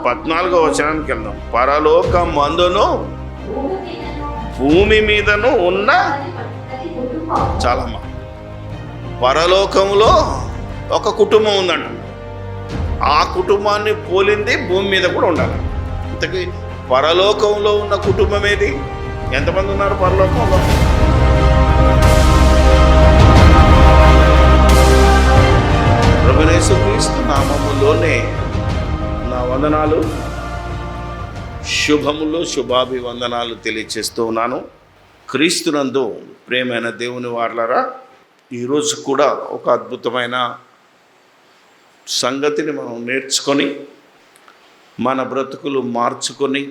14వ వచనానికి వెళ్దాం. పరలోకం మందును భూమి మీదను ఉన్న చాలమ్మా. పరలోకంలో ఒక కుటుంబం ఉందంట. ఆ కుటుంబాన్ని పోలింది భూమి మీద కూడా ఉండాలి. ఇంతకీ పరలోకంలో ఉన్న కుటుంబం ఏది? ఎంతమంది ఉన్నారు పరలోకంలో? ప్రభువైన యేసుక్రీస్తు నామములోనే నా వందనాలు, శుభములు, శుభాభివందనాలు తెలియచేస్తూ ఉన్నాను. క్రీస్తునందు ప్రియమైన దేవుని వారలారా, ఈరోజు కూడా ఒక అద్భుతమైన సంగతిని మనం నేర్చుకొని మన బ్రతుకులు మార్చుకొని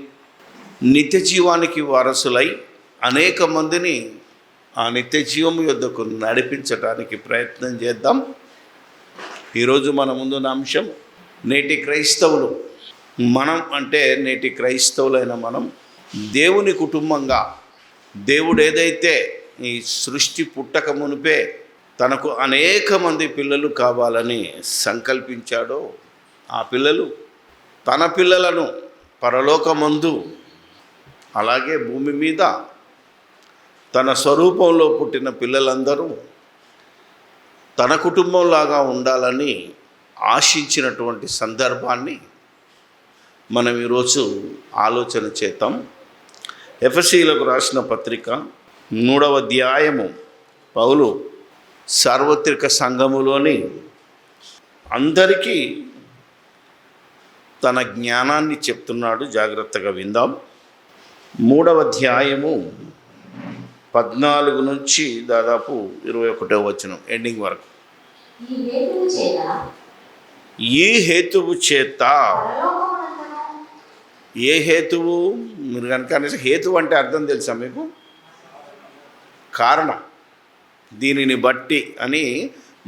నిత్య జీవానికి వారసులై అనేక మందిని ఆ నిత్య జీవం యొద్దకు నడిపించడానికి ప్రయత్నం చేద్దాం. ఈరోజు మన ముందున్న అంశం నేటి క్రైస్తవులు. మనం అంటే నేటి క్రైస్తవులైన మనం దేవుని కుటుంబంగా, దేవుడు ఏదైతే ఈ సృష్టి పుట్టక మునిపే తనకు అనేక మంది పిల్లలు కావాలని సంకల్పించాడో, ఆ పిల్లలు తన పిల్లలను పరలోకమందు అలాగే భూమి మీద తన స్వరూపంలో పుట్టిన పిల్లలందరూ తన కుటుంబంలాగా ఉండాలని ఆశించినటువంటి సందర్భాన్ని మనం ఈరోజు ఆలోచన చేద్దాం. ఎఫెసీయులకు రాసిన పత్రిక 3వ అధ్యాయము పౌలు సార్వత్రిక సంఘములోని అందరికీ తన జ్ఞానాన్ని చెప్తున్నాడు. జాగ్రత్తగా విందాం. 3వ అధ్యాయము 14 నుంచి దాదాపు 21వ వచనం ఎండింగ్ వరకు. ఈ హేతువు చేత, ఏ హేతువు? మీరు కనుక అనేసి హేతువు అంటే అర్థం తెలుసా మీకు? కారణం, దీనిని బట్టి అని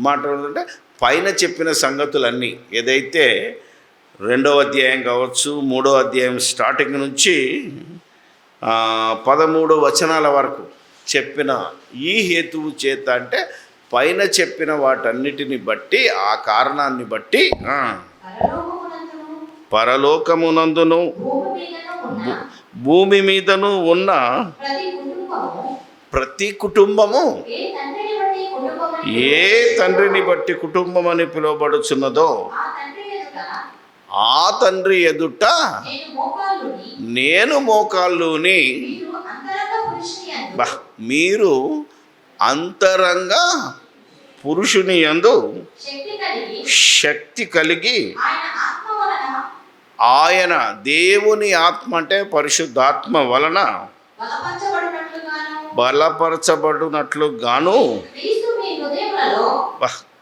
మాట్లాడుతుంటే పైన చెప్పిన సంగతులన్నీ ఏదైతే 2వ అధ్యాయం కావచ్చు, 3వ అధ్యాయం స్టార్టింగ్ నుంచి 13 వచనాల వరకు చెప్పిన ఈ హేతువు చేత అంటే పైన చెప్పిన వాటన్నిటిని బట్టి, ఆ కారణాన్ని బట్టి పరలోకమునందును భూమి మీదను ఉన్న ప్రతి కుటుంబము ఏ తండ్రిని బట్టి కుటుంబం అని పిలువబడుచున్నదో ఆ తండ్రి ఎదుట నేను మోకాళ్ళుని, మీరు అంతరంగ పురుషుని యందు శక్తి కలిగి, ఆయన దేవుని ఆత్మ అంటే పరిశుద్ధాత్మ వలన బలపరచబడినట్లు గాను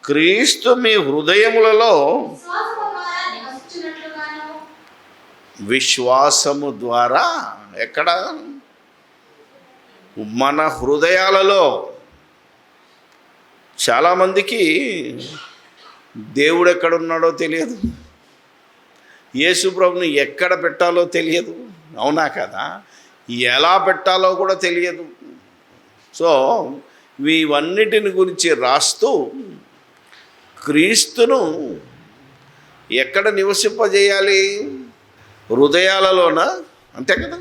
క్రీస్తు మీ హృదయములలో విశ్వాసము ద్వారా, ఎక్కడ? మన హృదయాలలో. చాలామందికి దేవుడు ఎక్కడున్నాడో తెలియదు, యేసు ప్రభుని ఎక్కడ పెట్టాలో తెలియదు. అవునా కదా? ఎలా పెట్టాలో కూడా తెలియదు. సో ఇవన్నిటిని గురించి రాస్తూ క్రీస్తును ఎక్కడ నివసింపజేయాలి? హృదయాలలోన, అంతే కదా?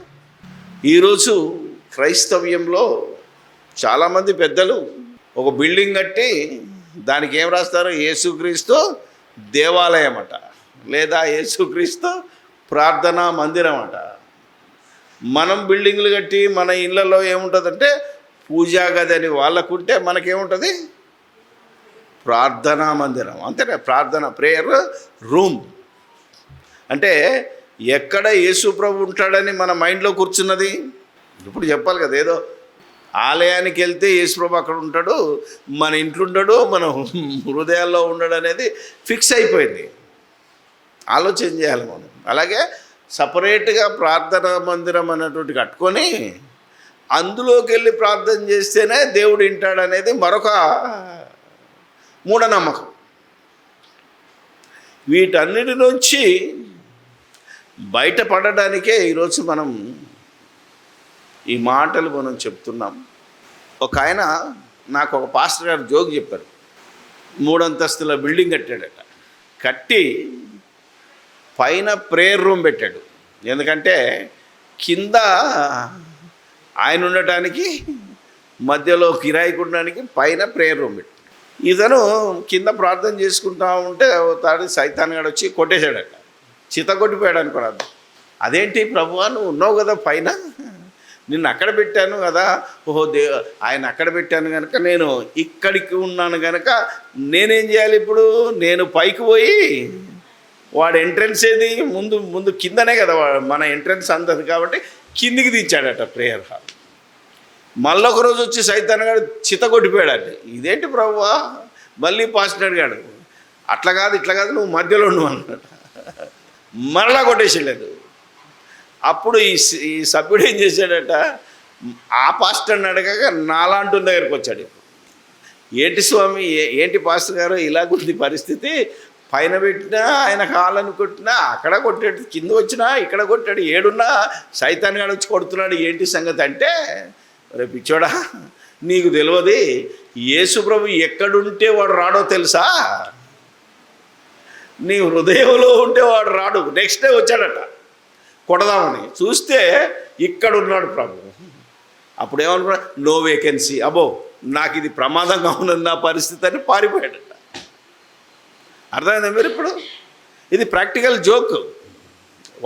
ఈరోజు క్రైస్తవ్యంలో చాలామంది పెద్దలు ఒక బిల్డింగ్ కట్టి దానికి ఏం రాస్తారు? యేసుక్రీస్తు దేవాలయం అట, లేదా యేసుక్రీస్తు ప్రార్థనా మందిరం అట. మనం బిల్డింగ్లు కట్టి మన ఇళ్ళల్లో ఏముంటుందంటే పూజా గది అని వాళ్ళకుంటే మనకేముంటుంది? ప్రార్థనా మందిరం, అంతేనా? ప్రార్థన, ప్రేయర్ రూమ్. అంటే ఎక్కడ యేసు ప్రభు ఉంటాడని మన మైండ్లో కూర్చున్నది. ఇప్పుడు చెప్పాలి కదా, ఏదో ఆలయానికి వెళ్తే యేసు ప్రభు అక్కడ ఉంటాడు, మన ఇంట్లో ఉండడు, మన హృదయాల్లో ఉండడు అనేది ఫిక్స్ అయిపోయింది. ఆలోచన చేయాలి మనం. అలాగే సపరేట్గా ప్రార్థనా మందిరం అన్నటువంటి కట్టుకొని అందులోకి వెళ్ళి ప్రార్థన చేస్తేనే దేవుడు వింటాడనేది మరొక మూఢనమ్మకం. వీటన్నిటి నుంచి బయటపడడానికే ఈరోజు మనం ఈ మాటలు మనం చెప్తున్నాం. ఒక ఆయన నాకు ఒక పాస్టర్ గారు జోక్ చెప్పారు. 3 అంతస్తుల బిల్డింగ్ కట్టాడట. కట్టి పైన ప్రేయర్ రూమ్ పెట్టాడు. ఎందుకంటే కింద ఆయన ఉండటానికి, మధ్యలో కిరాయికి ఉండడానికి పైన ప్రేయర్ రూమ్ పెట్టాడు. ఇతను కింద ప్రార్థన చేసుకుంటా ఉంటే తాడు సైతాన్ గాడు వచ్చి కొట్టేశాడట, చిత కొట్టిపోయాడు అనుకోరాదు. అదేంటి ప్రభువా, నువ్వు ఉన్నావు కదా పైన, నిన్ను అక్కడ పెట్టాను కదా, ఓహో ఆయన అక్కడ పెట్టాను కనుక నేను ఇక్కడికి ఉన్నాను కనుక నేనేం చేయాలి ఇప్పుడు, నేను పైకి పోయి వాడు ఎంట్రన్స్ ఏది ముందు ముందు కిందనే కదా మన ఎంట్రన్స్ అందదు కాబట్టి కిందికి దించాడట ప్రేయర్ హాల్. మళ్ళీ ఒక రోజు వచ్చి సైతాన్ గారు చిత కొట్టిపోయాడండి. ఇదేంటి ప్రభువా, మళ్ళీ పాస్టర్ అడిగాడు, అట్లా కాదు ఇట్లా కాదు నువ్వు మధ్యలో నువ్వు అన్నాడు. మరలా కొట్టేసేయలేదు. అప్పుడు ఈ సభ్యుడు ఏం చేశాడట, ఆ పాస్టర్ని అడగక నాలాంటి దగ్గరికి వచ్చాడు. ఏంటి స్వామి, ఏంటి పాస్టర్ గారు ఇలాగుంది పరిస్థితి, పైన పెట్టినా ఆయన కాళ్ళని కొట్టినా అక్కడ కొట్టాడు, కింద వచ్చినా ఇక్కడ కొట్టాడు, ఏడున్నా సైతాన్ గాడు వచ్చి కొడుతున్నాడు, ఏంటి సంగతి అంటే, రేపు పిచ్చోడా నీకు తెలియదు, యేసు ప్రభు ఎక్కడుంటే వాడు రాడో తెలుసా, నీ హృదయంలో ఉంటే వాడు రాడు. నెక్స్ట్ డే వచ్చాడట కొడదామని, చూస్తే ఇక్కడ ఉన్నాడు ప్రభు. అప్పుడు ఏమనుకున్నా, నో వేకెన్సీ, అబ్బో నాకు ఇది ప్రమాదంగా ఉన్నది నా పరిస్థితి అని పారిపోయాడట. అర్థమైందా మీరు? ఇప్పుడు ఇది ప్రాక్టికల్ జోక్,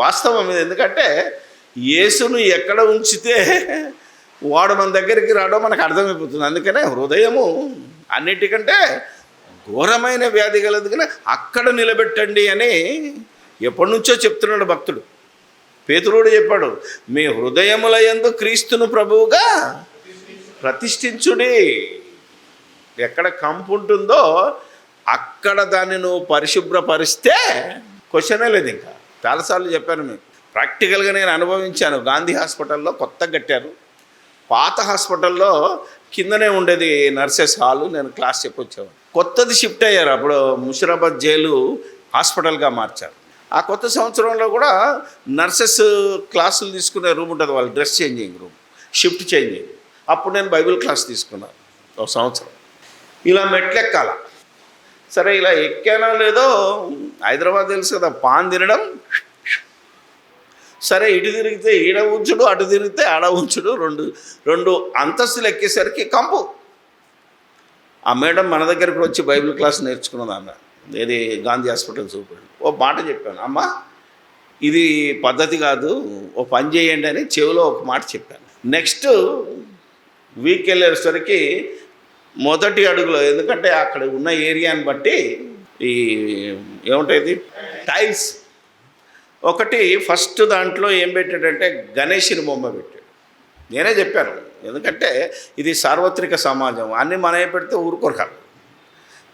వాస్తవం ఇది. ఎందుకంటే యేసును ఎక్కడ ఉంచితే వాడు మన దగ్గరికి రావడం మనకు అర్థమైపోతుంది. అందుకనే హృదయము అన్నిటికంటే ఘోరమైన వ్యాధి కలదు, కానీ అక్కడ నిలబెట్టండి అని ఎప్పటి నుంచో చెప్తున్నాడు భక్తుడు. పేతురుడు చెప్పాడు, మీ హృదయముల యందు క్రీస్తును ప్రభువుగా ప్రతిష్ఠించుడి. ఎక్కడ కంపు ఉంటుందో అక్కడ దాన్ని నువ్వు పరిశుభ్రపరిస్తే క్వశ్చనే లేదు. ఇంకా చాలాసార్లు చెప్పాను మీకు, ప్రాక్టికల్గా నేను అనుభవించాను. గాంధీ హాస్పిటల్లో కొత్తగా కట్టారు, పాత హాస్పిటల్లో కిందనే ఉండేది నర్సెస్ హాలు, నేను క్లాస్ చెప్పొచ్చేవాడు. కొత్తది షిఫ్ట్ అయ్యారు, అప్పుడు ముషిరాబాద్ జైలు హాస్పిటల్గా మార్చారు. ఆ కొత్త సంవత్సరంలో కూడా నర్సెస్ క్లాసులు తీసుకునే రూమ్ ఉంటుంది, వాళ్ళు dress changing room, shift changing. అప్పుడు నేను బైబిల్ క్లాస్ తీసుకున్నాను ఒక సంవత్సరం. ఇలా మెట్లు ఎక్కాల, సరే ఇలా ఎక్కానో లేదో, హైదరాబాద్ తెలుసు కదా, పాన్ తినడం, సరే ఇటు తిరిగితే ఈడ ఉంచుడు, అటు తిరిగితే ఆడ ఉంచుడు, రెండు అంతస్తులు ఎక్కేసరికి కంపు. ఆ మేడం మన దగ్గరికి వచ్చి బైబిల్ క్లాస్ నేర్చుకున్నది ఆమె, ఏది గాంధీ హాస్పిటల్ చూపండి. ఓ మాట చెప్పాను, అమ్మ ఇది పద్ధతి కాదు, ఓ పని చేయండి అని చెవిలో ఒక మాట చెప్పాను. నెక్స్ట్ వీక్ వెళ్ళేసరికి మొదటి అడుగులో, ఎందుకంటే అక్కడ ఉన్న ఏరియాని బట్టి ఈ ఏముంటుంది టైల్స్ ఒకటి, ఫస్ట్ దాంట్లో ఏం పెట్టాడంటే గణేషుని బొమ్మ పెట్టాడు. నేనే చెప్పాను, ఎందుకంటే ఇది సార్వత్రిక సమాజం, అన్నీ మనమే పెడితే ఊరుకోరకాలి.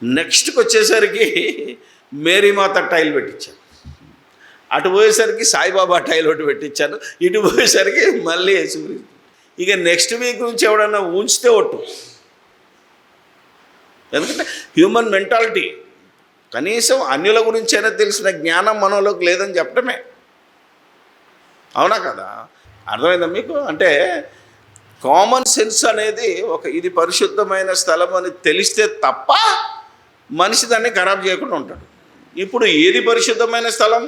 నెక్స్ట్కి వచ్చేసరికి మేరీమాత టైల్ పెట్టించాను, అటు పోయేసరికి సాయిబాబా టైల్ ఒకటి పెట్టించాను, ఇటు పోయేసరికి మళ్ళీ యేసుక్రీస్తు. ఇక నెక్స్ట్ వీక్ నుంచి ఎవడన్నా ఉంచితే ఒట్టు. ఎందుకంటే హ్యూమన్ మెంటాలిటీ, కనీసం అన్యుల గురించి అయినా తెలిసిన జ్ఞానం మనలోకి లేదని చెప్పడమే. అవునా కదా? అర్థమైందా మీకు? అంటే కామన్ సెన్స్ అనేది ఇది పరిశుద్ధమైన స్థలం అని తెలిస్తే తప్ప మనిషి దాన్ని ఖరాబ్ చేయకుండా ఉంటాడు. ఇప్పుడు ఏది పరిశుద్ధమైన స్థలం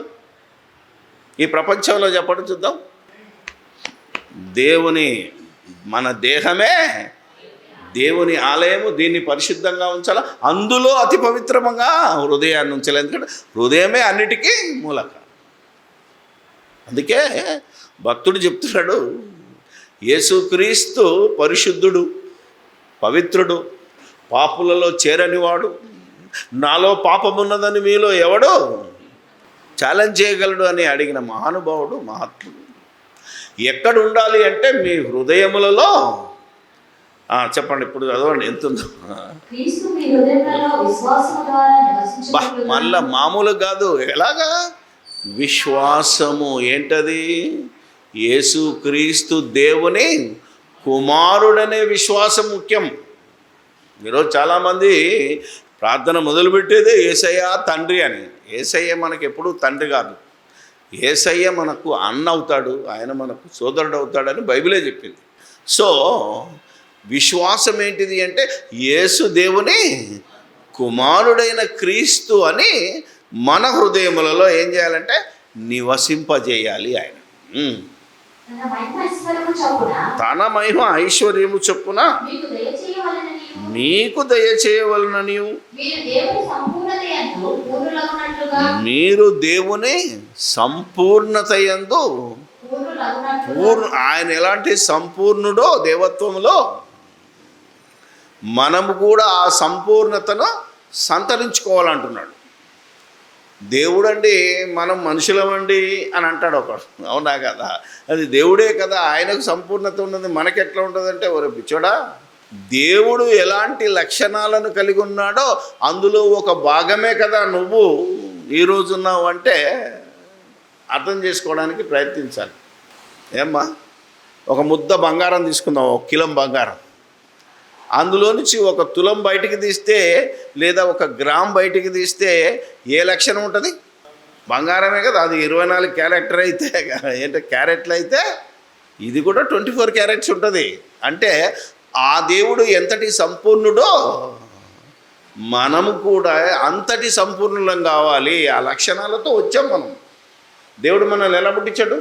ఈ ప్రపంచంలో చెప్పడం చూద్దాం. మన దేహమే దేవుని ఆలయము, దీన్ని పరిశుద్ధంగా ఉంచాల, అందులో అతి పవిత్రంగా హృదయాన్ని ఉంచాలి. ఎందుకంటే హృదయమే అన్నిటికీ మూలక. అందుకే భక్తుడు చెప్తున్నాడు, యేసుక్రీస్తు పరిశుద్ధుడు, పవిత్రుడు, పాపులలో చేరనివాడు, నాలో పాపమున్నదని మీలో ఎవడో ఛాలెంజ్ చేయగలడు అని అడిగిన మహానుభావుడు, మహాత్ముడు. ఎక్కడ ఉండాలి అంటే మీ హృదయములలో. చెప్పండి, ఇప్పుడు చదవండి ఎంత ఉందో. మళ్ళా మామూలు కాదు, ఎలాగా? విశ్వాసము. ఏంటది? యేసుక్రీస్తు దేవుని కుమారుడనే విశ్వాసం ముఖ్యం. ఈరోజు చాలామంది ప్రార్థన మొదలుపెట్టేదే యేసయ్య తండ్రి అని. యేసయ్య మనకు ఎప్పుడూ తండ్రి కాదు, యేసయ్య మనకు అన్న అవుతాడు, ఆయన మనకు సోదరుడు అవుతాడని బైబిలే చెప్పింది. సో విశ్వాసం ఏంటిది అంటే యేసు దేవుని కుమారుడైన క్రీస్తు అని మన హృదయములలో ఏం చేయాలంటే నివసింపజేయాలి ఆయన. తన మహిమ ఐశ్వర్యము చొప్పున తన మహిమ ఐశ్వర్యము చొప్పున మీకు దయచేయవలెననియు నీకు దయచేయవలనని మీరు దేవుని సంపూర్ణత యందు మీరు దేవుని సంపూర్ణత యందు ఆయన ఎలాంటి సంపూర్ణుడో దేవత్వంలో మనము కూడా ఆ సంపూర్ణతను సంతరించుకోవాలంటున్నాడు. దేవుడండి మనం మనుషులమండి అని అంటాడు ఒకడు. అవునా కదా? అది దేవుడే కదా, ఆయనకు సంపూర్ణత ఉన్నది, మనకెట్లా ఉంటుందంటే ఒరే పిచ్చోడా, దేవుడు ఎలాంటి లక్షణాలను కలిగి ఉన్నాడో అందులో ఒక భాగమే కదా నువ్వు ఈరోజున్నావు అంటే అర్థం చేసుకోవడానికి ప్రయత్నించాలి. ఏమ్మా, ఒక ముద్ద బంగారం తీసుకుందాం, 1 కిలం బంగారం. అందులో నుంచి 1 తులం బయటికి తీస్తే లేదా 1 గ్రామ్ బయటికి తీస్తే ఏ లక్షణం ఉంటుంది? బంగారమే కదా. అది 24 క్యారెక్టర్ అయితే ఏంటంటే క్యారెట్లు అయితే ఇది కూడా 24 క్యారెట్స్ ఉంటుంది. అంటే ఆ దేవుడు ఎంతటి సంపూర్ణుడో మనము కూడా అంతటి సంపూర్ణులం కావాలి. ఆ లక్షణాలతో వచ్చాం మనం. దేవుడు మనల్ని ఎలా పుట్టించాడు?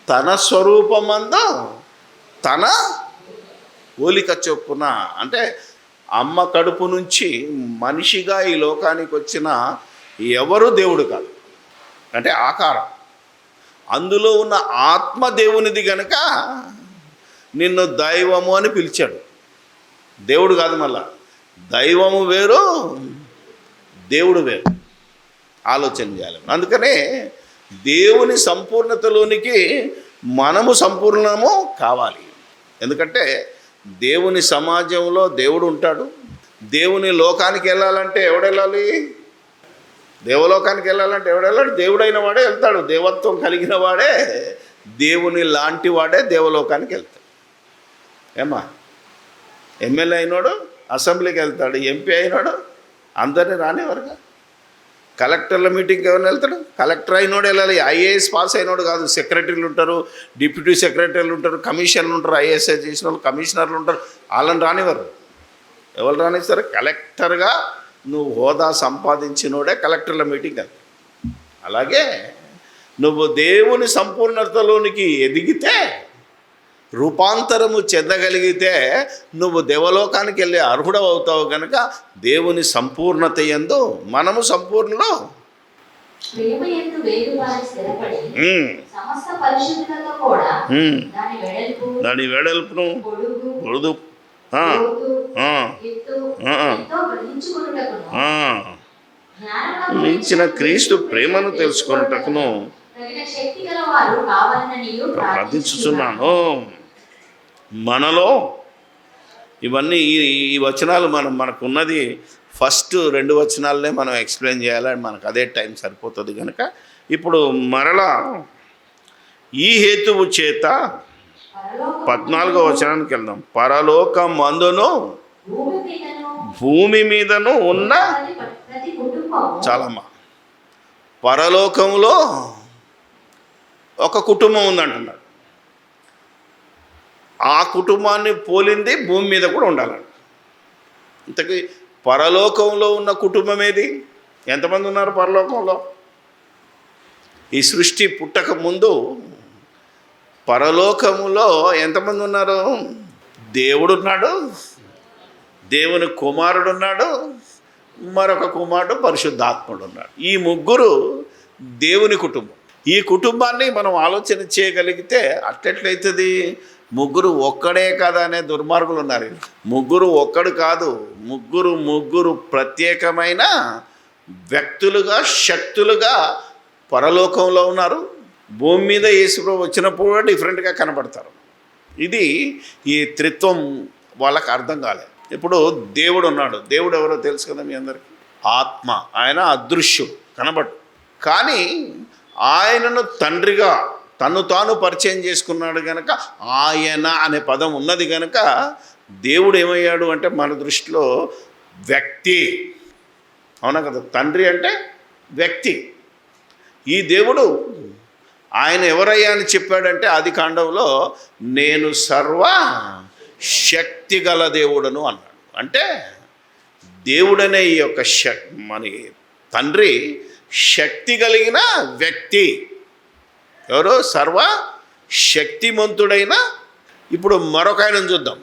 తన స్వరూపమందు తన పోలిక చొప్పున. అంటే అమ్మ కడుపు నుంచి మనిషిగా ఈ లోకానికి వచ్చిన ఎవరు దేవుడు కాదు. అంటే ఆకారం అందులో ఉన్న ఆత్మ దేవునిది గనుక నిన్ను దైవము అని పిలిచాడు. దేవుడు కాదు, మళ్ళా దైవము వేరు, దేవుడు వేరు. ఆలోచన చేయాలి. అందుకనే దేవుని సంపూర్ణతలోనికి మనము సంపూర్ణము కావాలి. ఎందుకంటే దేవుని సమాజంలో దేవుడు ఉంటాడు. దేవుని లోకానికి వెళ్ళాలంటే ఎవడెళ్ళాలి? దేవలోకానికి వెళ్ళాలంటే ఎవడెళ్ళాడు? దేవుడైన వాడే వెళ్తాడు. దేవత్వం కలిగిన వాడే, దేవుని లాంటి వాడే దేవలోకానికి వెళ్తాడు. ఏమా, ఎమ్మెల్యే అయినాడు అసెంబ్లీకి వెళ్తాడు, ఎంపీ అయినాడు అందరినీ రానివ్వరుగా. కలెక్టర్ల మీటింగ్కి ఎవరిని వెళ్తాడు? కలెక్టర్ అయినోడు వెళ్ళాలి. ఐఏఎస్ పాస్ అయినోడు కాదు. సెక్రటరీలు ఉంటారు, డిప్యూటీ సెక్రటరీలు ఉంటారు, కమిషనర్లు ఉంటారు, ఐఏఎస్ చేసిన వాళ్ళు కమిషనర్లు ఉంటారు. వాళ్ళని రానివ్వరు. ఎవరు రానిస్తారు? కలెక్టర్గా నువ్వు హోదా సంపాదించినోడే కలెక్టర్ల మీటింగ్ వెళ్తాడు. అలాగే నువ్వు దేవుని సంపూర్ణతలోనికి ఎదిగితే, రూపాంతరము చెందగలిగితే నువ్వు దేవలోకానికి వెళ్ళే అర్హుడు అవుతావు. కనుక దేవుని సంపూర్ణత యందు మనము సంపూర్ణలో దాని వెడల్పును పొడుగు మించిన క్రీస్తు ప్రేమను తెలుసుకొనుటకును ప్రార్థించుచున్నాను. మనలో ఇవన్నీ ఈ వచనాలు మనకున్నది ఫస్ట్ 2 వచనాలనే మనం ఎక్స్ప్లెయిన్ చేయాలని మనకు అదే టైం సరిపోతుంది. కనుక ఇప్పుడు మరలా ఈ హేతువు చేత 14వ వచనానికి వెళ్దాం. పరలోకమందును భూమి మీదను ఉన్న చాలమ్మా, పరలోకంలో ఒక కుటుంబం ఉందంటున్నాడు. ఆ కుటుంబాన్ని పోలింది భూమి మీద కూడా ఉండాలంట. ఇంతకీ పరలోకంలో ఉన్న కుటుంబం ఏది? ఎంతమంది ఉన్నారు పరలోకంలో? ఈ సృష్టి పుట్టక ముందు పరలోకములో ఎంతమంది ఉన్నారు? దేవుడు ఉన్నాడు, దేవుని కుమారుడు ఉన్నాడు, మరొక కుమారుడు పరిశుద్ధాత్ముడు ఉన్నాడు. ఈ ముగ్గురు దేవుని కుటుంబం. ఈ కుటుంబాన్ని మనం ఆలోచన చేయగలిగితే అట్లెట్లయితుంది? ముగ్గురు ఒక్కడే కదా అనే దుర్మార్గులు ఉన్నారు. ముగ్గురు ఒక్కడు కాదు, ముగ్గురు ప్రత్యేకమైన వ్యక్తులుగా, శక్తులుగా పరలోకంలో ఉన్నారు. భూమి మీద యేసుప్రభు వచ్చినప్పుడు కూడా డిఫరెంట్గా కనబడతారు. ఇది ఈ త్రిత్వం వాళ్ళకి అర్థం కాలేదు. ఇప్పుడు దేవుడు ఉన్నాడు. దేవుడు ఎవరో తెలుసు కదా మీ అందరికీ? ఆత్మ. ఆయన అదృశ్యుడు, కనబడు. కానీ ఆయనను తండ్రిగా తను తాను పరిచయం చేసుకున్నాడు కనుక ఆయన అనే పదం ఉన్నది కనుక దేవుడు ఏమయ్యాడు అంటే మన దృష్టిలో వ్యక్తి. అవునా కదా? తండ్రి అంటే వ్యక్తి. ఈ దేవుడు ఆయన ఎవరయ్యా అని చెప్పాడంటే ఆది కాండంలో నేను సర్వ శక్తి గల దేవుడను అన్నాడు. అంటే దేవుడనే ఈ యొక్క మన తండ్రి శక్తి కలిగిన వ్యక్తి. ఎవరు? సర్వ శక్తిమంతుడైన. ఇప్పుడు మరొక ఆయనను చూద్దాం.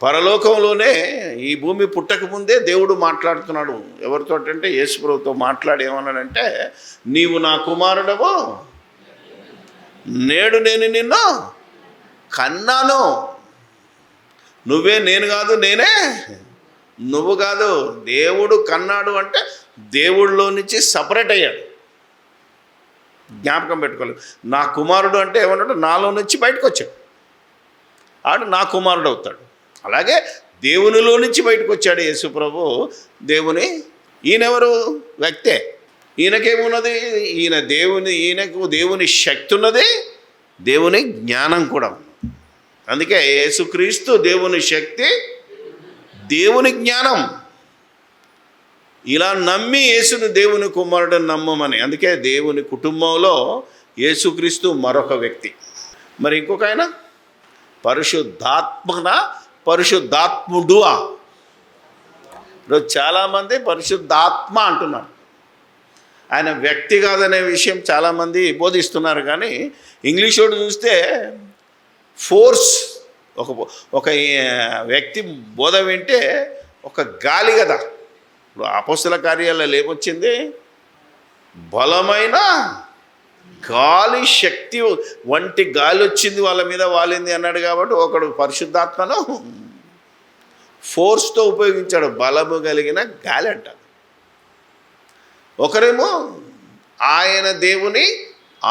పరలోకంలోనే ఈ భూమి పుట్టకముందే దేవుడు మాట్లాడుతున్నాడు. ఎవరితో అంటే యేసుప్రభుతో మాట్లాడి ఏమన్నాడంటే, నీవు నా కుమారుడవు, నేడు నేను నిన్ను కన్నాను. నువ్వే నేను కాదు, నేనే నువ్వు కాదు. దేవుడు కన్నాడు అంటే దేవుడిలో నుంచి సపరేట్ అయ్యాడు. జ్ఞాపకం పెట్టుకోలేదు. నా కుమారుడు అంటే ఏమన్నాడు? నాలో నుంచి బయటకు వచ్చాడు. ఆడు నా కుమారుడు అవుతాడు. అలాగే దేవునిలో నుంచి బయటకు వచ్చాడు యేసుప్రభు. దేవుని ఈయనెవరు? వ్యక్తే. ఈయనకేమున్నది? ఈయనకు దేవుని శక్తి ఉన్నది, దేవుని జ్ఞానం కూడా ఉంది. అందుకే యేసుక్రీస్తు దేవుని శక్తి, దేవుని జ్ఞానం. ఇలా నమ్మి యేసుని దేవుని కుమారుడని నమ్మమని. అందుకే దేవుని కుటుంబంలో యేసుక్రీస్తు మరొక వ్యక్తి. మరి ఇంకొక ఆయన పరిశుద్ధాత్ముడు. ఈరోజు చాలామంది పరిశుద్ధాత్మ అంటున్నారు. ఆయన వ్యక్తి కాదనే విషయం చాలామంది బోధిస్తున్నారు. కానీ ఇంగ్లీష్ వాడు చూస్తే ఫోర్స్, ఒక వ్యక్తి బోధ వింటే ఒక గాలి కదా. ఇప్పుడు అపోస్తల కార్యాలలో ఏమొచ్చింది? బలమైన గాలి, శక్తి వంటి గాలి వచ్చింది వాళ్ళ మీద వాలింది అన్నాడు. కాబట్టి ఒకడు పరిశుద్ధాత్మను ఫోర్స్తో ఉపయోగించాడు. బలము కలిగిన గాలి అంటారు. ఒకరేమో ఆయన దేవుని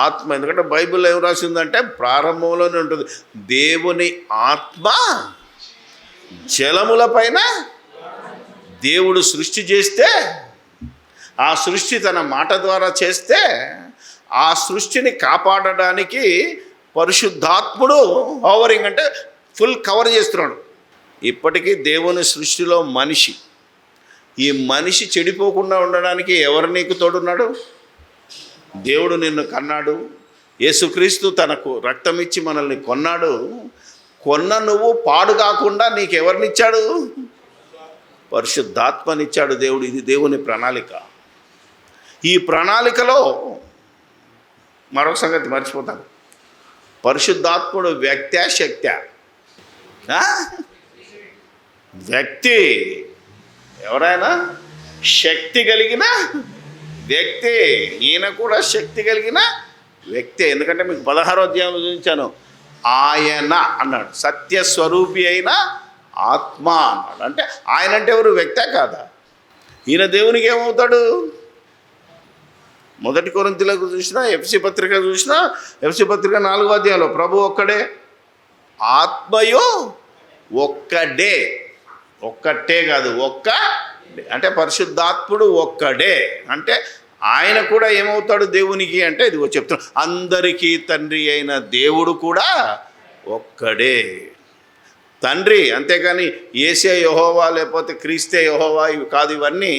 ఆత్మ. ఎందుకంటే బైబిల్లో ఏం రాసిందంటే ప్రారంభంలోనే ఉంటుంది, దేవుని ఆత్మ జలముల పైన. దేవుడు సృష్టి చేస్తే, ఆ సృష్టి తన మాట ద్వారా చేస్తే, ఆ సృష్టిని కాపాడడానికి పరిశుద్ధాత్ముడు హోవరింగ్ అంటే ఫుల్ కవర్ చేస్తున్నాడు. ఇప్పటికీ దేవుని సృష్టిలో మనిషి, ఈ మనిషి చెడిపోకుండా ఉండడానికి ఎవరు నీకు తోడున్నాడు? దేవుడు నిన్ను కన్నాడు. యేసుక్రీస్తు తనకు రక్తం ఇచ్చి మనల్ని కొన్నాడు. కొన్న నువ్వు పాడు కాకుండా నీకెవరినిచ్చాడు? పరిశుద్ధాత్మనిచ్చాడు దేవుడు. ఇది దేవుని ప్రణాళిక. ఈ ప్రణాళికలో మరొక సంగతి మర్చిపోతాను. పరిశుద్ధాత్ముడు వ్యక్త్యా శక్త్యా? వ్యక్తి. ఎవరైనా శక్తి కలిగిన వ్యక్తి. ఈయన కూడా శక్తి కలిగిన వ్యక్తి. ఎందుకంటే మీకు 16వ అధ్యాయంలో చూపించాను. ఆయన అన్నాడు, సత్యస్వరూపి అయిన ఆత్మ అన్నాడు. అంటే ఆయన అంటే ఎవరు? వ్యక్తే కాదా? ఈయన దేవునికి ఏమవుతాడు? 1 కొరింథీయులకు చూసినా, ఎఫ్సీ పత్రిక చూసినా, ఎఫ్సీ పత్రిక 4వ అధ్యాయంలో ప్రభు ఒక్కడే, ఆత్మయు ఒక్కడే. ఒక్కటే కాదు, అంటే పరిశుద్ధాత్ముడు ఒక్కడే. అంటే ఆయన కూడా ఏమవుతాడు దేవునికి అంటే, ఇదిగో చెప్తున్నాడు, అందరికీ తండ్రి అయిన దేవుడు కూడా ఒక్కడే. తండ్రి. అంతేకాని యేసే యెహోవా లేకపోతే క్రీస్తే యెహోవా ఇవి కాదు. ఇవన్నీ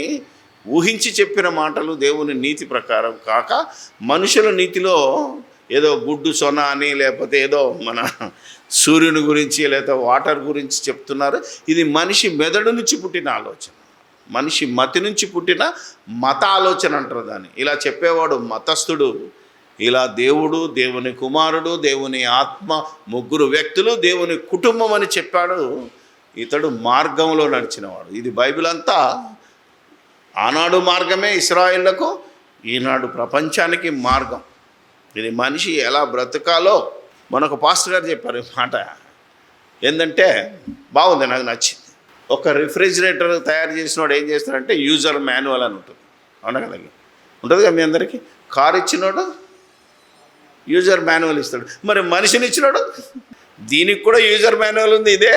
ఊహించి చెప్పిన మాటలు దేవుని నీతి ప్రకారం కాక, మనుషుల నీతిలో ఏదో గుడ్డు సొన అని, లేకపోతే ఏదో మన సూర్యుని గురించి లేదా వాటర్ గురించి చెప్తున్నారు. ఇది మనిషి మెదడు నుంచి పుట్టిన ఆలోచన, మనిషి మతి నుంచి పుట్టిన మత ఆలోచన అంటారు దాన్ని. ఇలా చెప్పేవాడు మతస్థుడు. ఇలా దేవుడు, దేవుని కుమారుడు, దేవుని ఆత్మ, ముగ్గురు వ్యక్తులు, దేవుని కుటుంబం అని చెప్పాడు. ఇతడు మార్గంలో నడిచినవాడు. ఇది బైబిల్ అంతా ఆనాడు మార్గమే ఇశ్రాయేళ్లకు, ఈనాడు ప్రపంచానికి మార్గం. ఇది మనిషి ఎలా బ్రతకాలో మనకు పాస్టర్ గారు చెప్పారు. ఈ మాట ఏంటంటే బాగుంది, నాకు నచ్చింది. ఒక రిఫ్రిజిరేటర్ తయారు చేసినోడు ఏం చేస్తాడంటే యూజర్ మాన్యువల్ అని ఉంటుంది. అవునా కదా? ఉంటుంది కదా మీ అందరికీ. కారు ఇచ్చినోడు యూజర్ మాన్యువల్ ఇస్తాడు. మరి మనిషిని ఇచ్చినాడు దీనికి కూడా యూజర్ మాన్యువల్ ఉంది. ఇదే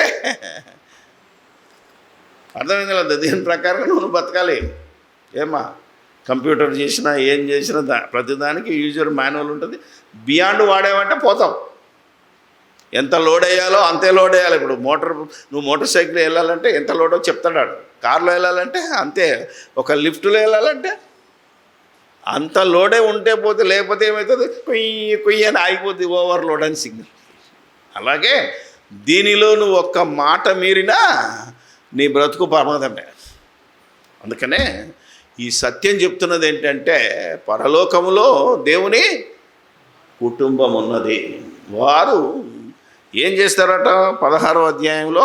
అర్థమైంది కదా? దీని ప్రకారంగా నువ్వు బతకాలి. ఏమా కంప్యూటర్ చేసినా ఏం చేసినా ప్రతిదానికి యూజర్ మాన్యువల్ ఉంటుంది. బియాండ్ వాడేమంటే పోతావు. ఎంత లోడ్ వేయాలో అంతే లోడ్ వేయాలి. ఇప్పుడు నువ్వు మోటార్ సైకిల్ వెళ్ళాలంటే ఎంత లోడో చెప్తాడు. కారులో వెళ్ళాలంటే అంతే. ఒక లిఫ్ట్లో వెళ్ళాలంటే అంత లోడే ఉంటే పోతే, లేకపోతే ఏమవుతుంది, కొయ్యి అని ఆగిపోతుంది, ఓవర్లోడ్ అని సిగ్నల్. అలాగే దీనిలో నువ్వు ఒక్క మాట మీరినా నీ బ్రతుకు ప్రమాదమే. అందుకనే ఈ సత్యం చెప్తున్నది ఏంటంటే పరలోకములో దేవుని కుటుంబం ఉన్నది. వారు ఏం చేస్తారట? 16వ అధ్యాయంలో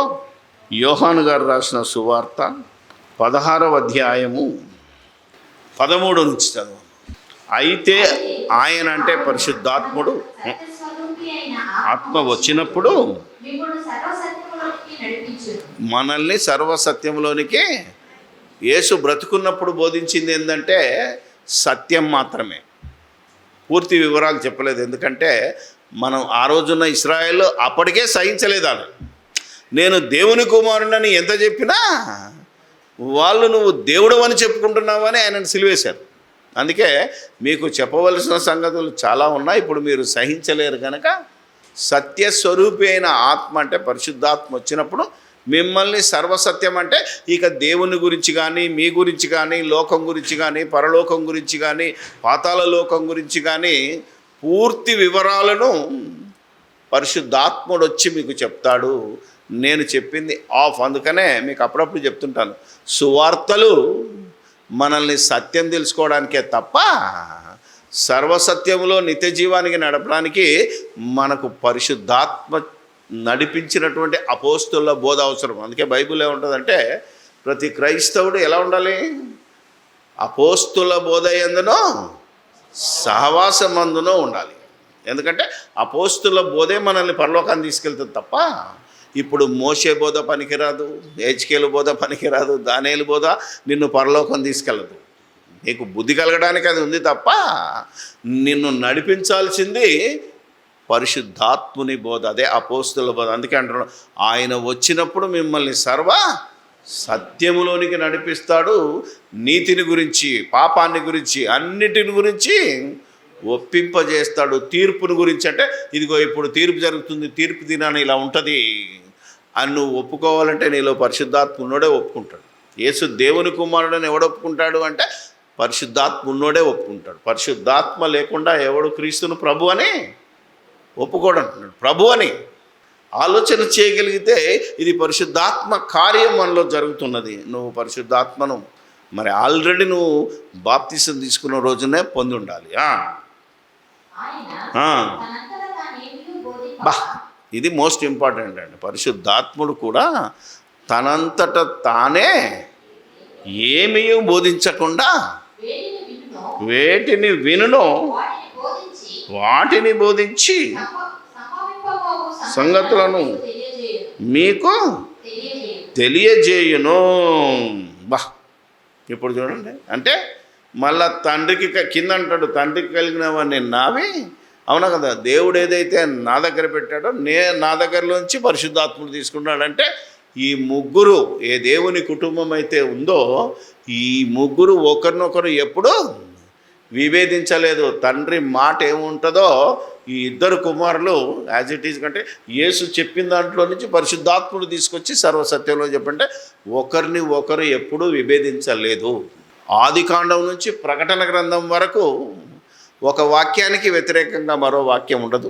యోహాను గారు రాసిన సువార్త 16వ అధ్యాయము 13 నుంచి చదువు. అయితే ఆయన అంటే పరిశుద్ధాత్ముడు సత్యస్వరూపి అయిన ఆత్మ వచ్చినప్పుడు మిమ్మును సర్వసత్యములోనికి నడిపించును. మనల్ని సర్వసత్యంలోనికి యేసు బ్రతుకున్నప్పుడు బోధించింది ఏంటంటే సత్యం మాత్రమే. పూర్తి వివరాలు చెప్పలేదు. ఎందుకంటే మనం ఆ రోజున్న ఇశ్రాయేల్ అప్పటికే సహించలేదు. వాళ్ళు నేను దేవుని కుమారుడని ఎంత చెప్పినా వాళ్ళు నువ్వు దేవుడు అని చెప్పుకుంటున్నావని ఆయనను సిలువేశారు. అందుకే మీకు చెప్పవలసిన సంగతులు చాలా ఉన్నాయి, ఇప్పుడు మీరు సహించలేరు కనుక సత్యస్వరూపి అయిన ఆత్మ అంటే పరిశుద్ధాత్మ వచ్చినప్పుడు మిమ్మల్ని సర్వసత్యం అంటే ఇక దేవుని గురించి కానీ, మీ గురించి కానీ, లోకం గురించి కానీ, పరలోకం గురించి కానీ, పాతాళ లోకం గురించి కానీ పూర్తి వివరాలను పరిశుద్ధాత్ముడు వచ్చి మీకు చెప్తాడు. నేను చెప్పింది ఆఫ్. అందుకనే మీకు అప్పుడప్పుడు చెప్తుంటాను, సువార్తలు మనల్ని సత్యం తెలుసుకోవడానికే తప్ప సర్వసత్యంలో నిత్య జీవానికి నడపడానికి మనకు పరిశుద్ధాత్మ నడిపించినటువంటి అపోస్తుల బోధ అవసరం. అందుకే బైబిల్ ఏముంటుందంటే ప్రతి క్రైస్తవుడు ఎలా ఉండాలి? అపోస్తుల బోధ యందునో సహవాసమందునో ఉండాలి. ఎందుకంటే అపోస్తుల బోధే మనల్ని పరలోకాన్ని తీసుకెళ్తుంది తప్ప ఇప్పుడు మోషే బోధ పనికిరాదు, హెచ్కేలు బోధ పనికిరాదు, దానియేలు బోధ నిన్ను పరలోకం తీసుకెళ్ళదు. నీకు బుద్ధి కలగడానికి అది ఉంది తప్ప నిన్ను నడిపించాల్సింది పరిశుద్ధాత్ముని బోధ, అదే అపోస్తుల బోధ. అందుకే అంటున్నాడు ఆయన వచ్చినప్పుడు మిమ్మల్ని సర్వ సత్యములోనికి నడిపిస్తాడు. నీతిని గురించి, పాపాన్ని గురించి, అన్నిటిని గురించి ఒప్పింపజేస్తాడు. తీర్పుని గురించి అంటే ఇదిగో ఇప్పుడు తీర్పు జరుగుతుంది, తీర్పు దినాన్ని ఇలా ఉంటుంది అని నువ్వు ఒప్పుకోవాలంటే నీలో పరిశుద్ధాత్మ ఉన్నోడే ఒప్పుకుంటాడు. యేసు దేవుని కుమారుడని ఎవడు ఒప్పుకుంటాడు అంటే పరిశుద్ధాత్మ ఉన్నోడే ఒప్పుకుంటాడు. పరిశుద్ధాత్మ లేకుండా ఎవడు క్రీస్తును ప్రభు అని ఒప్పుకోడు అంటున్నాడు. ప్రభు అని ఆలోచన చేయగలిగితే ఇది పరిశుద్ధాత్మ కార్యం మనలో జరుగుతున్నది. నువ్వు పరిశుద్ధాత్మను మరి ఆల్రెడీ నువ్వు బాప్తిసం తీసుకున్న రోజునే పొంది ఉండాలి. బా, ఇది మోస్ట్ ఇంపార్టెంట్ అండి. పరిశుద్ధాత్ముడు కూడా తనంతట తానే ఏమీ బోధించకుండా వేటిని వినునో వాటిని బోధించి సంగతులను మీకు తెలియజేయును. బా, ఇప్పుడు చూడండి, అంటే మళ్ళా తండ్రికి కింద అంటాడు, తండ్రికి కలిగినవన్నీ నావి. అవునా కదా? దేవుడు ఏదైతే నా దగ్గర పెట్టాడో నా దగ్గరలోంచి పరిశుద్ధాత్ముడు తీసుకున్నాడంటే ఈ ముగ్గురు ఏ దేవుని కుటుంబం అయితే ఉందో ఈ ముగ్గురు ఒకరినొకరు ఎప్పుడు విభేదించలేదు. తండ్రి మాట ఏముంటుందో ఈ ఇద్దరు కుమారులు యాజ్ ఇట్ ఈజ్ కంటే యేసు చెప్పిన దాంట్లో నుంచి పరిశుద్ధాత్ముడు తీసుకొచ్చి సర్వసత్యంలో చెప్పంటే ఒకరిని ఒకరు ఎప్పుడూ విభేదించలేదు. ఆదికాండం నుంచి ప్రకటన గ్రంథం వరకు ఒక వాక్యానికి వ్యతిరేకంగా మరో వాక్యం ఉండదు,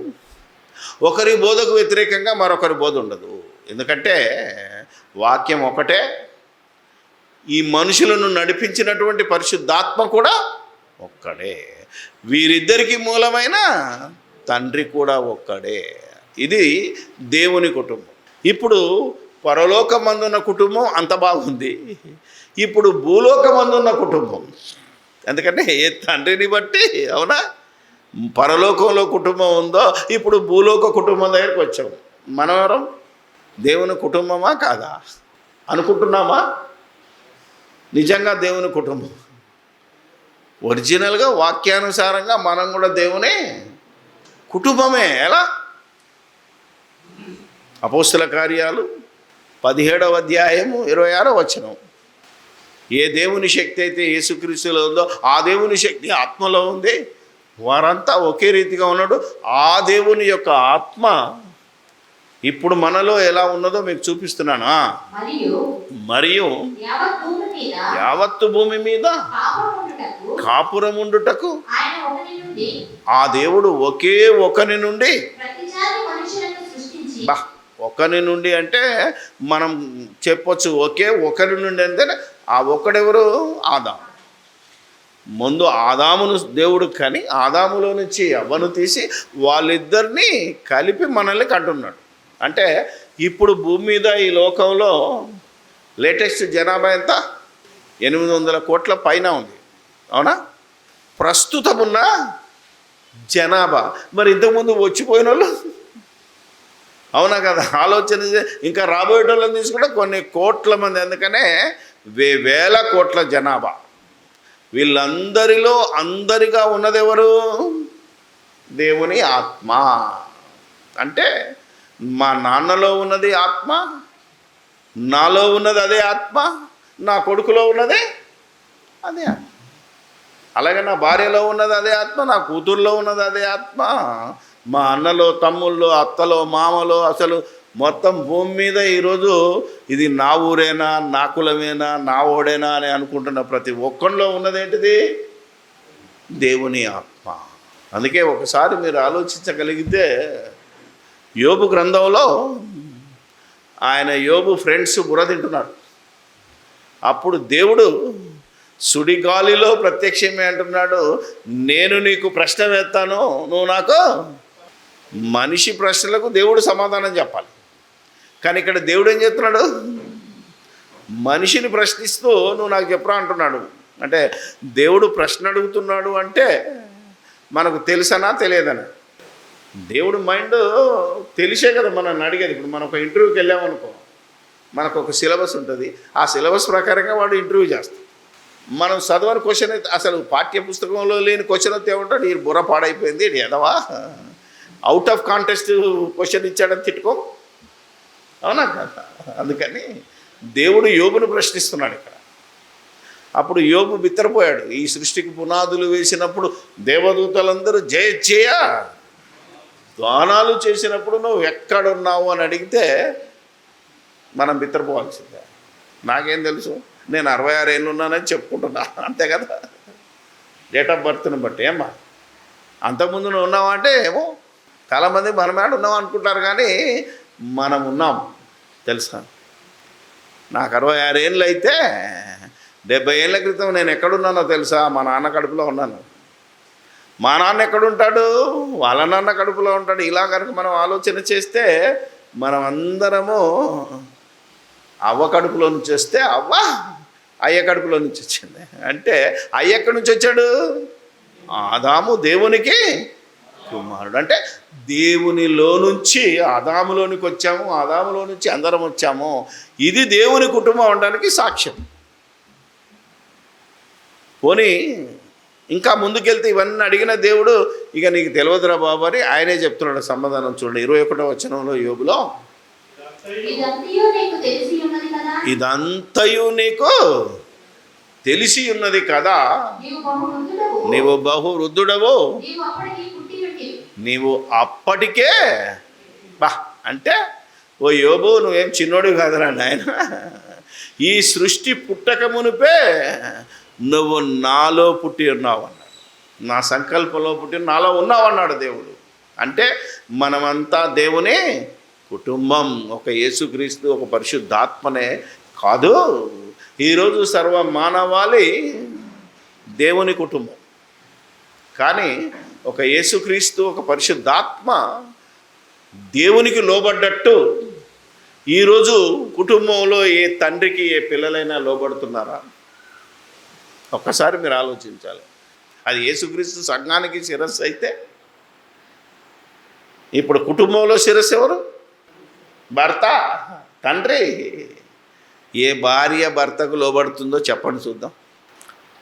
ఒకరి బోధకు వ్యతిరేకంగా మరొకరి బోధ ఉండదు. ఎందుకంటే వాక్యం ఒకటే, ఈ మనుషులను నడిపించినటువంటి పరిశుద్ధాత్మ కూడా ఒక్కడే, వీరిద్దరికి మూలమైన తండ్రి కూడా ఒక్కడే. ఇది దేవుని కుటుంబం. ఇప్పుడు పరలోకమందున్న కుటుంబం అంత బాగుంది, ఇప్పుడు భూలోకమందున్న కుటుంబం. ఎందుకంటే ఏ తండ్రిని బట్టి, అవునా, పరలోకంలో కుటుంబం ఉందో ఇప్పుడు భూలోక కుటుంబం దగ్గరికి వచ్చాం. మనవరం దేవుని కుటుంబమా కాదా అనుకుంటున్నామా? నిజంగా దేవుని కుటుంబం. ఒరిజినల్గా వాక్యానుసారంగా మనం కూడా దేవుని కుటుంబమే. ఎలా? అపోస్తుల కార్యాలు 17వ అధ్యాయము 26వ వచనం. ఏ దేవుని శక్తి అయితే యేసుక్రీస్తులో ఉందో ఆ దేవుని శక్తి ఆత్మలో ఉంది, వారంతా ఒకే రీతిగా ఉన్నాడు. ఆ దేవుని యొక్క ఆత్మ ఇప్పుడు మనలో ఎలా ఉన్నదో మీకు చూపిస్తున్నాను. మరియు యావత్తు భూమి మీద కాపురముండుటకు ఆ దేవుడు ఒకే ఒకని నుండి, బా, ఒకని నుండి అంటే మనం చెప్పొచ్చు ఒకే ఒకరి నుండి అంటే ఆ ఒకడెవరు? ఆదాము. ముందు ఆదామును దేవుడు కని ఆదాములో నుంచి అవ్వను తీసి వాళ్ళిద్దరినీ కలిపి మనల్ని కంటున్నాడు. అంటే ఇప్పుడు భూమి మీద ఈ లోకంలో లేటెస్ట్ జనాభా ఎంత? 800 కోట్ల పైన ఉంది, అవునా? ప్రస్తుతం ఉన్న జనాభా మరి ఇంతకుముందు వచ్చిపోయిన వాళ్ళు, అవునా కదా? ఆలోచన ఇంకా రాబోయేటోళ్ళని తీసుకుంటే కొన్ని కోట్ల మంది. అందుకనే వేల కోట్ల జనాభా. వీళ్ళందరిలో అందరిగా ఉన్నది ఎవరు? దేవుని ఆత్మ. అంటే మా నాన్నలో ఉన్నది ఆత్మ, నాలో ఉన్నది అదే ఆత్మ, నా కొడుకులో ఉన్నది అదే ఆత్మ, అలాగే నా భార్యలో ఉన్నది అదే ఆత్మ, నా కూతుర్లో ఉన్నది అదే ఆత్మ, మా అన్నలో, తమ్ముళ్ళు, అత్తలో, మామలో, అసలు మొత్తం భూమి మీద ఈరోజు ఇది నా ఊరేనా, నా కులమేనా, నా ఓడేనా అని అనుకుంటున్న ప్రతి ఒక్కరిలో ఉన్నదేంటిది? దేవుని ఆత్మ. అందుకే ఒకసారి మీరు ఆలోచించగలిగితే యోబు గ్రంథంలో ఆయన యోబు ఫ్రెండ్స్ బుర్ర తింటున్నారు. అప్పుడు దేవుడు సుడిగాలిలో ప్రత్యక్షమే అంటున్నాడు, నేను నీకు ప్రశ్న వేస్తాను, నువ్వు నాకు. మనిషి ప్రశ్నలకు దేవుడు సమాధానం చెప్పాలి. కానీ ఇక్కడ దేవుడు ఏం చెప్తున్నాడు? మనిషిని ప్రశ్నిస్తూ నువ్వు నాకు చెప్పరా అంటున్నాడు. అంటే దేవుడు ప్రశ్న అడుగుతున్నాడు అంటే మనకు తెలుసనా తెలియదనా? దేవుడు మైండ్ తెలిసే కదా మనల్ని అడిగేది. ఇప్పుడు మనం ఒక ఇంటర్వ్యూకి వెళ్ళామనుకో, మనకు ఒక సిలబస్ ఉంటుంది, ఆ సిలబస్ ప్రకారంగా వాడు ఇంటర్వ్యూ చేస్తాడు. మనం చదవని క్వశ్చన్ అయితే, అసలు పాఠ్య పుస్తకంలో లేని క్వశ్చన్ అయితే ఏమంటాడు? ఈ బుర్ర పాడైపోయింది, ఎదవా, అవుట్ ఆఫ్ కాంటెస్ట్ క్వశ్చన్ ఇచ్చాడని తిట్టుకో, అవునా కదా? అందుకని దేవుడు యోబును ప్రశ్నిస్తున్నాడు ఇక్కడ. అప్పుడు యోబు బిత్తరపోయాడు. ఈ సృష్టికి పునాదులు వేసినప్పుడు దేవదూతలందరూ జయ జయ గానాలు చేసినప్పుడు నువ్వు ఎక్కడున్నావు అని అడిగితే మనం బిత్తరపోవాల్సిందే. నాకేం తెలుసు, నేను 66 ఏళ్ళు ఉన్నానని చెప్పుకుంటున్నా, అంతే కదా? డేట్ ఆఫ్ బర్త్ని బట్టి. ఏమ్మా అంతకుముందు నువ్వు ఉన్నావా అంటే ఏమో, చాలామంది మనమేడ ఉన్నాం అనుకుంటారు, కానీ మనం ఉన్నాం తెలుసా? నాకు 66 ఏళ్ళు అయితే 70 ఏళ్ళ క్రితం నేను ఎక్కడున్నానో తెలుసా? మా నాన్న కడుపులో ఉన్నాను. మా నాన్న ఎక్కడుంటాడు? వాళ్ళ నాన్న కడుపులో ఉంటాడు. ఇలా కనుక మనం ఆలోచన చేస్తే మనం అందరము అవ్వ కడుపులో నుంచి వస్తే అవ్వ అయ్య కడుపులో నుంచి వచ్చింది. అంటే అయ్య ఎక్కడి నుంచి వచ్చాడు? ఆదాము దేవునికి కుమారుడు. అంటే దేవునిలో నుంచి ఆదాములోనికి వచ్చాము, ఆదాములో నుంచి అందరం వచ్చాము. ఇది దేవుని కుటుంబం అవడానికి సాక్ష్యం. పోనీ ఇంకా ముందుకెళ్తే ఇవన్నీ అడిగిన దేవుడు ఇక నీకు తెలియదురా బాబు అని ఆయనే చెప్తున్నాడు సమాధానం. చూడండి 21వ వచనంలో యోబులో, ఇదంతయు నీకు తెలిసి ఉన్నది కదా, నీవు బహు వృద్ధుడవు, నీవు అప్పటికే బా. అంటే ఓ యోబు, నువ్వేం చిన్నోడు కాదురా నాయన, ఈ సృష్టి పుట్టక మునిపే నువ్వు నాలో పుట్టి ఉన్నావు అన్నాడు. నా సంకల్పంలో పుట్టి నాలో ఉన్నావు అన్నాడు దేవుడు. అంటే మనమంతా దేవుని కుటుంబం. ఒక యేసుక్రీస్తు, ఒక పరిశుద్ధాత్మనే కాదు, ఈరోజు సర్వ మానవాళి దేవుని కుటుంబం. కానీ ఒక యేసుక్రీస్తు, ఒక పరిశుద్ధాత్మ దేవునికి లోబడ్డట్టు ఈరోజు కుటుంబంలో ఏ తండ్రికి ఏ పిల్లలైనా లోబడుతున్నారా? ఒక్కసారి మీరు ఆలోచించాలి. అది యేసుక్రీస్తు సంఘానికి శిరస్సు అయితే ఇప్పుడు కుటుంబంలో శిరస్సు ఎవరు? భర్త, తండ్రి. ఏ భార్య భర్తకు లోబడుతుందో చెప్పండి చూద్దాం.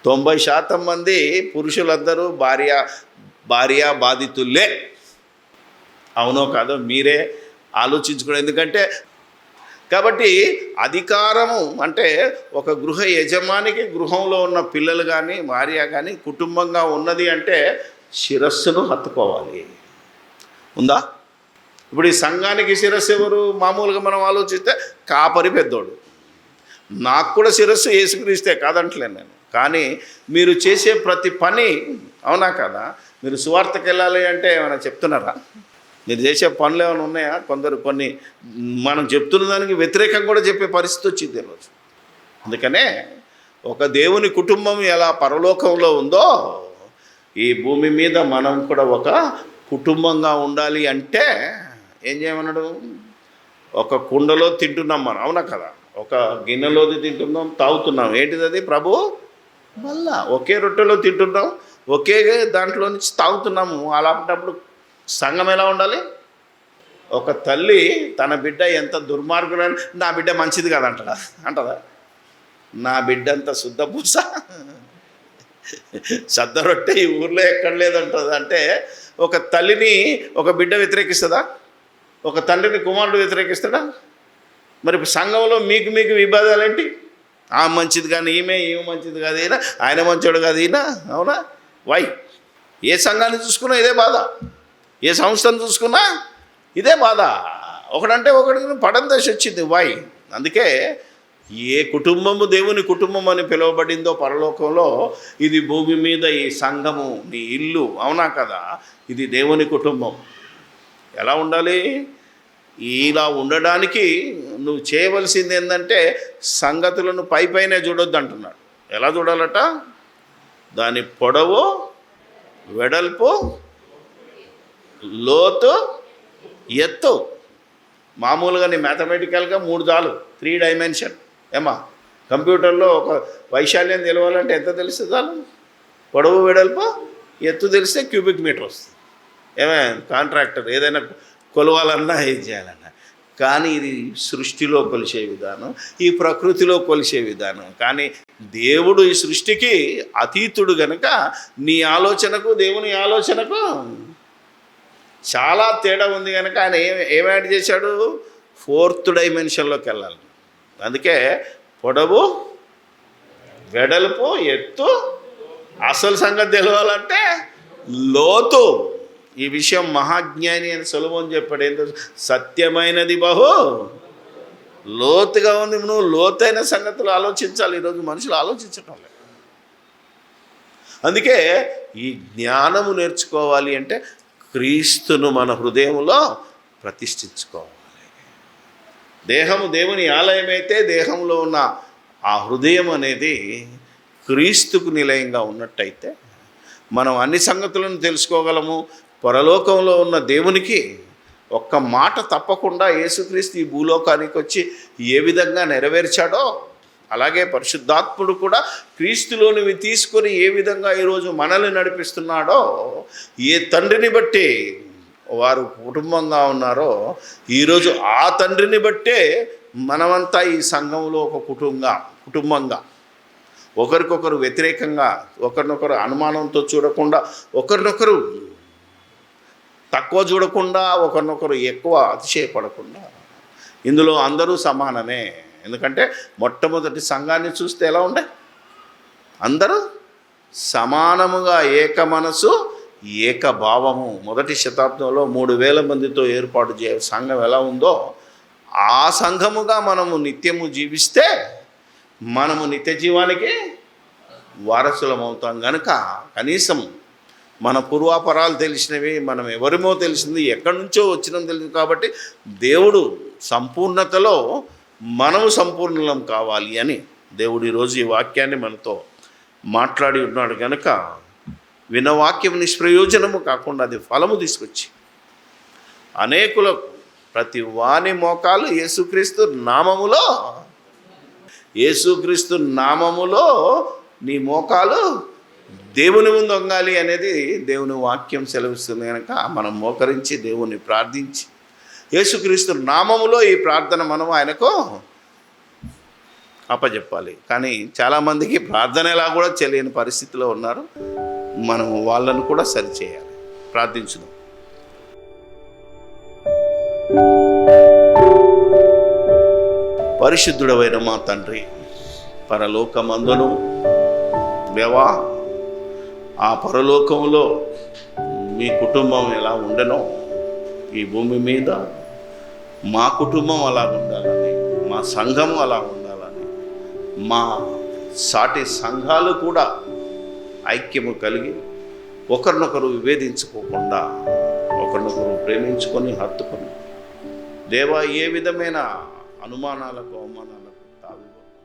90% మంది పురుషులందరూ భార్య బాధితులే. అవునో కాదో మీరే ఆలోచించుకోండి. ఎందుకంటే కాబట్టి అధికారము అంటే ఒక గృహ యజమానికి గృహంలో ఉన్న పిల్లలు కానీ భార్య కానీ కుటుంబంగా ఉన్నది అంటే శిరస్సును హత్తుకోవాలి. ఉందా? ఇప్పుడు ఈ సంఘానికి శిరస్సు ఎవరు? మామూలుగా మనం ఆలోచిస్తే కాపరి పెద్దోడు. నాకు కూడా శిరస్సు యేసుక్రీస్తే, కాదంటలేను నేను. కానీ మీరు చేసే ప్రతి పని, అవునా కదా? మీరు సువార్తకి వెళ్ళాలి అంటే ఏమైనా చెప్తున్నారా? మీరు చేసే పనులు ఏమైనా ఉన్నాయా? కొన్ని మనం చెప్తున్న దానికి వ్యతిరేకంగా కూడా చెప్పే పరిస్థితి వచ్చింది ఈరోజు. అందుకనే ఒక దేవుని కుటుంబం ఎలా పరలోకంలో ఉందో ఈ భూమి మీద మనం కూడా ఒక కుటుంబంగా ఉండాలి అంటే ఏం చేయమన్నాడు? ఒక కుండలో తింటున్నాం మనం, అవునా కదా? ఒక గిన్నెలోది తింటున్నాం, తాగుతున్నాం. ఏంటిది అది? ప్రభు వల్ల. ఒకే రొట్టెలో తింటున్నాం, ఒకే దాంట్లో నుంచి తాగుతున్నాము. అలాంటప్పుడు సంఘం ఎలా ఉండాలి? ఒక తల్లి తన బిడ్డ ఎంత దుర్మార్గులని, నా బిడ్డ మంచిది కాదంటదా? అంటదా? నా బిడ్డ అంత శుద్ధ పూస, సద్ద రొట్టె ఈ ఊర్లో ఎక్కడ లేదంటది. అంటే ఒక తల్లిని ఒక బిడ్డ వ్యతిరేకిస్తుందా? ఒక తండ్రిని కుమారుడు వ్యతిరేకిస్తాడా? మరి ఇప్పుడు సంఘంలో మీకు విభేదాలు ఏంటి? ఆ మంచిది కానీ ఈమె మంచిది కాదు, ఈయన ఆయన మంచోడు కాదు, ఈయన, అవునా? వై? ఏ సంఘాన్ని చూసుకున్నా ఇదే బాధ, ఏ సంస్థను చూసుకున్నా ఇదే బాధ. ఒకడంటే ఒకడికి పడని దశ వచ్చింది. వై? అందుకే ఏ కుటుంబము దేవుని కుటుంబం అని పిలువబడిందో పరలోకంలో, ఇది భూమి మీద ఈ సంఘము, నీ ఇల్లు, అవునా కదా? ఇది దేవుని కుటుంబం. ఎలా ఉండాలి? ఇలా ఉండడానికి నువ్వు చేయవలసింది ఏంటంటే సంగతులను పైనే చూడొద్దు అంటున్నాడు. ఎలా చూడాలట? దాని పొడవు, వెడల్పు, లోతు, ఎత్తు. మామూలుగా నీ మ్యాథమెటికల్గా 3 చాలు, 3 డైమెన్షన్. ఏమా కంప్యూటర్లో ఒక వైశాల్యం తెలవాలంటే ఎంత తెలుస్తుంది? చాలు. పొడవు, వెడల్పు, ఎత్తు తెలిస్తే క్యూబిక్ మీటర్ వస్తుంది. ఏమే కాంట్రాక్టర్ ఏదైనా కొలవాలన్నా ఏం చేయాలన్నా. కానీ ఇది సృష్టిలో కొలిసే విధానం, ఈ ప్రకృతిలో కొలిసే విధానం. కానీ దేవుడు ఈ సృష్టికి అతీతుడు గనుక నీ ఆలోచనకు దేవుని ఆలోచనకు చాలా తేడా ఉంది కనుక ఆయన ఏం యాడ్ చేశాడు? 4th డైమెన్షన్లోకి వెళ్ళాలి. అందుకే పొడవు, వెడల్పు, ఎత్తు, అసలు సంగతి తెలవాలంటే లోతు. ఈ విషయం మహాజ్ఞాని అని సొలొమోను చెప్పాడు. ఏంటో సత్యమైనది బహు లోతుగా ఉంది. నువ్వు లోతైన సంగతులు ఆలోచించాలి. ఈరోజు మనుషులు ఆలోచించటం లేదు. అందుకే ఈ జ్ఞానము నేర్చుకోవాలి అంటే క్రీస్తును మన హృదయంలో ప్రతిష్ఠించుకోవాలి. దేహము దేవుని ఆలయమైతే దేహంలో ఉన్న ఆ హృదయం అనేది క్రీస్తుకు నిలయంగా ఉన్నట్టయితే మనం అన్ని సంగతులను తెలుసుకోగలము. పరలోకంలో ఉన్న దేవునికి ఒక్క మాట తప్పకుండా యేసుక్రీస్తు ఈ భూలోకానికి వచ్చి ఏ విధంగా నెరవేర్చాడో అలాగే పరిశుద్ధాత్ముడు కూడా క్రీస్తులోనివి తీసుకొని ఏ విధంగా ఈరోజు మనల్ని నడిపిస్తున్నాడో, ఏ తండ్రిని బట్టి వారు కుటుంబంగా ఉన్నారో ఈరోజు ఆ తండ్రిని బట్టే మనమంతా ఈ సంఘంలో ఒక కుటుంబంగా ఒకరికొకరు వ్యతిరేకంగా, ఒకరినొకరు అనుమానంతో చూడకుండా, ఒకరినొకరు తక్కువ చూడకుండా, ఒకరినొకరు ఎక్కువ అతిశయపడకుండా, ఇందులో అందరూ సమానమే. ఎందుకంటే మొట్టమొదటి సంఘాన్ని చూస్తే ఎలా ఉండే? అందరూ సమానముగా ఏక మనసు, ఏక భావము. మొదటి శతాబ్దంలో 3000 మందితో ఏర్పాటు సంఘం ఎలా ఉందో ఆ సంఘముగా మనము నిత్యము జీవిస్తే మనము నిత్య జీవానికి వారసులం అవుతాం. కనుక కనీసం మన పూర్వాపరాలు తెలిసినవి, మనం ఎవరిమో తెలిసింది, ఎక్కడి నుంచో వచ్చినాం తెలియదు. కాబట్టి దేవుడు సంపూర్ణతలో మనము సంపూర్ణం కావాలి అని దేవుడు ఈరోజు ఈ వాక్యాన్ని మనతో మాట్లాడి ఉన్నాడు. కనుక వినవాక్యం నిష్ప్రయోజనము కాకుండా అది ఫలము తీసుకొచ్చి అనేకులకు ప్రతి వాని మోకాలు యేసుక్రీస్తు నామములో నీ మోకాలు దేవుని ముందు వంగాలి అనేది దేవుని వాక్యం సెలవిస్తుంది. కనుక మనం మోకరించి దేవుని ప్రార్థించి యేసుక్రీస్తు నామములో ఈ ప్రార్థన మనం ఆయనకు అప్పచెప్పాలి. కానీ చాలామందికి ప్రార్థన ఎలా కూడా తెలియని పరిస్థితిలో ఉన్నారు. మనం వాళ్ళను కూడా సరిచేయాలి. ప్రార్థించుదాం. పరిశుద్ధుడవైన మా తండ్రి, పరలోకమందును దేవా, ఆ పరలోకంలో మీ కుటుంబం ఎలా ఉండనో ఈ భూమి మీద మా కుటుంబం అలా ఉండాలని, మా సంఘం అలా ఉండాలని, మా సాటి సంఘాలు కూడా ఐక్యము కలిగి ఒకరినొకరు విభేదించుకోకుండా ఒకరినొకరు ప్రేమించుకొని హత్తుకొని దేవా ఏ విధమైన అనుమానాలకు అవమానాలకు తావివ్వకుండా